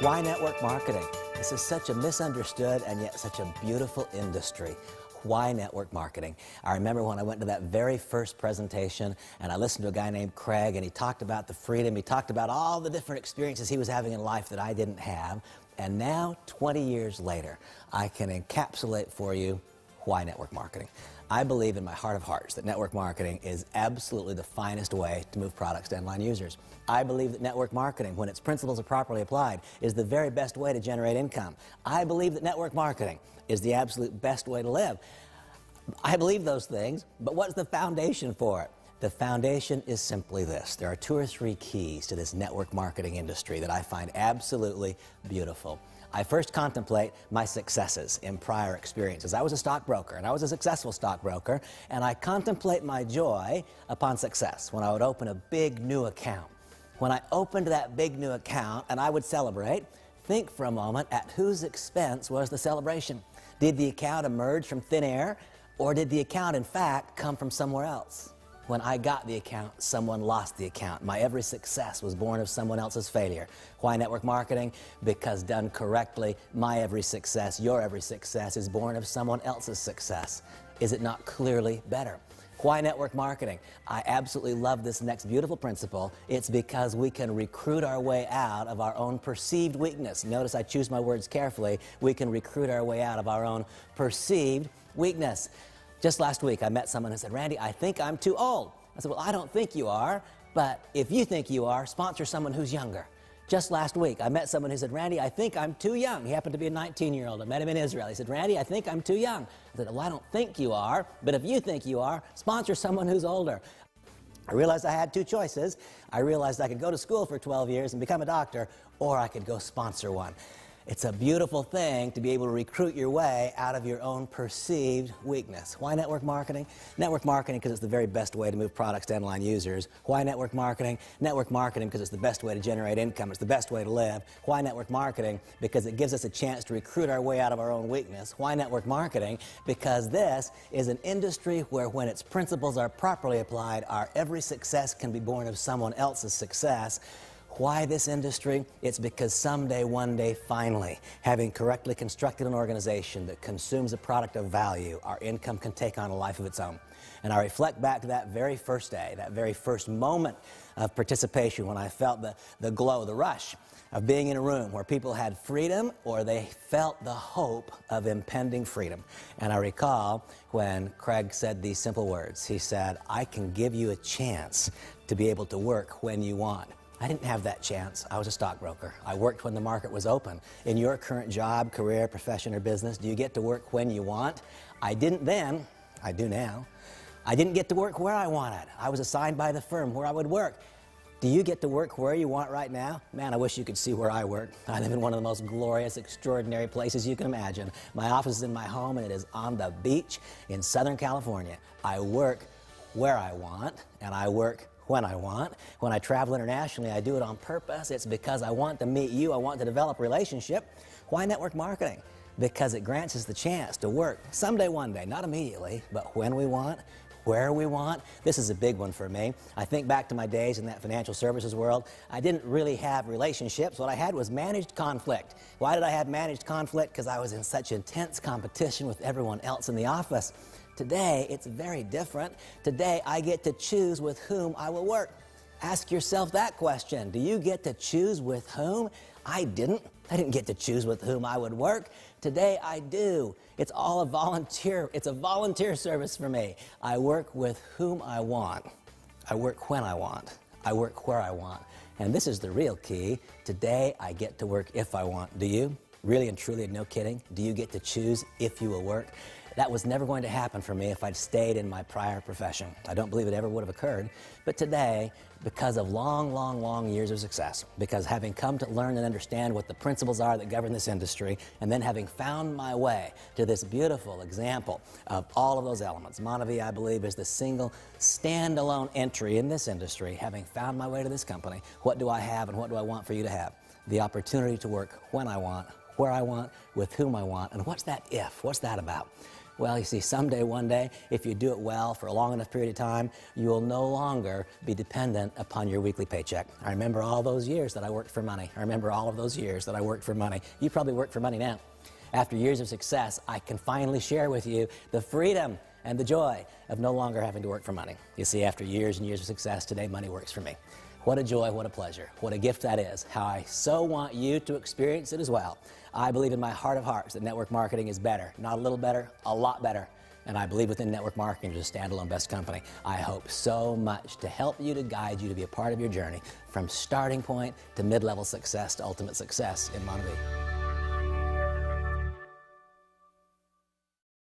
Why network marketing? This is such a misunderstood and yet such a beautiful industry. Why network marketing? I remember when I went to that very first presentation and I listened to a guy named Craig, and he talked about the freedom, he talked about all the different experiences he was having in life that I didn't have. And now, 20 years later, I can encapsulate for you why network marketing. I believe in my heart of hearts that network marketing is absolutely the finest way to move products to end-line users. I believe that network marketing, when its principles are properly applied, is the very best way to generate income. I believe that network marketing is the absolute best way to live. I believe those things, but what's the foundation for it? The foundation is simply this. There are 2 or 3 keys to this network marketing industry that I find absolutely beautiful. I first contemplate my successes in prior experiences. I was a stockbroker, and I was a successful stockbroker, and I contemplate my joy upon success when I would open a big new account. When I opened that big new account and I would celebrate, think for a moment at whose expense was the celebration. Did the account emerge from thin air, or did the account in fact come from somewhere else? When I got the account, someone lost the account. My every success was born of someone else's failure. Why network marketing? Because done correctly, my every success, your every success is born of someone else's success. Is it not clearly better? Why network marketing? I absolutely love this next beautiful principle. It's because we can recruit our way out of our own perceived weakness. Notice I choose my words carefully. We can recruit our way out of our own perceived weakness. Just last week, I met someone who said, "Randy, I think I'm too old." I said, "Well, I don't think you are, but if you think you are, sponsor someone who's younger." Just last week, I met someone who said, "Randy, I think I'm too young." He happened to be a 19-year-old. I met him in Israel. He said, "Randy, I think I'm too young." I said, "Well, I don't think you are, but if you think you are, sponsor someone who's older." I realized I had 2 choices. I realized I could go to school for 12 years and become a doctor, or I could go sponsor one. It's a beautiful thing to be able to recruit your way out of your own perceived weakness. Why network marketing? Network marketing because it's the very best way to move products to end-line users. Why network marketing? Network marketing because it's the best way to generate income. It's the best way to live. Why network marketing? Because it gives us a chance to recruit our way out of our own weakness. Why network marketing? Because this is an industry where when its principles are properly applied, our every success can be born of someone else's success. Why this industry? It's because someday, one day, finally, having correctly constructed an organization that consumes a product of value, our income can take on a life of its own. And I reflect back to that very first day, that very first moment of participation when I felt the glow, the rush of being in a room where people had freedom or they felt the hope of impending freedom. And I recall when Craig said these simple words. He said, "I can give you a chance to be able to work when you want." I didn't have that chance. I was a stockbroker. I worked when the market was open. In your current job, career, profession, or business, do you get to work when you want? I didn't then. I do now. I didn't get to work where I wanted. I was assigned by the firm where I would work. Do you get to work where you want right now? Man, I wish you could see where I work. I live in one of the most glorious, extraordinary places you can imagine. My office is in my home, and it is on the beach in Southern California. I work where I want, and I work when I want. When I travel internationally, I do it on purpose. It's because I want to meet you. I want to develop a relationship. Why network marketing? Because it grants us the chance to work someday, one day, not immediately, but when we want, where we want. This is a big one for me. I think back to my days in that financial services world. I didn't really have relationships. What I had was managed conflict. Why did I have managed conflict? Because I was in such intense competition with everyone else in the office. Today, it's very different. Today, I get to choose with whom I will work. Ask yourself that question. Do you get to choose with whom? I didn't. I didn't get to choose with whom I would work. Today, I do. It's all a volunteer. It's a volunteer service for me. I work with whom I want. I work when I want. I work where I want. And this is the real key. Today, I get to work if I want. Do you? Really and truly, no kidding. Do you get to choose if you will work? That was never going to happen for me if I'd stayed in my prior profession. I don't believe it ever would have occurred. But today, because of long years of success, because having come to learn and understand what the principles are that govern this industry, and then having found my way to this beautiful example of all of those elements, Manavi, I believe, is the single standalone entry in this industry. Having found my way to this company, what do I have and what do I want for you to have? The opportunity to work when I want, where I want, with whom I want. And what's that if? What's that about? Well, you see, someday, one day, if you do it well for a long enough period of time, you will no longer be dependent upon your weekly paycheck. I remember all those years that I worked for money. I remember all of those years that I worked for money. You probably work for money now. After years of success, I can finally share with you the freedom and the joy of no longer having to work for money. You see, after years and years of success, today money works for me. What a joy, what a pleasure, what a gift that is. How I so want you to experience it as well. I believe in my heart of hearts that network marketing is better. Not a little better, a lot better. And I believe within network marketing there's a standalone best company. I hope so much to help you, to guide you, to be a part of your journey from starting point to mid-level success to ultimate success in Monavie.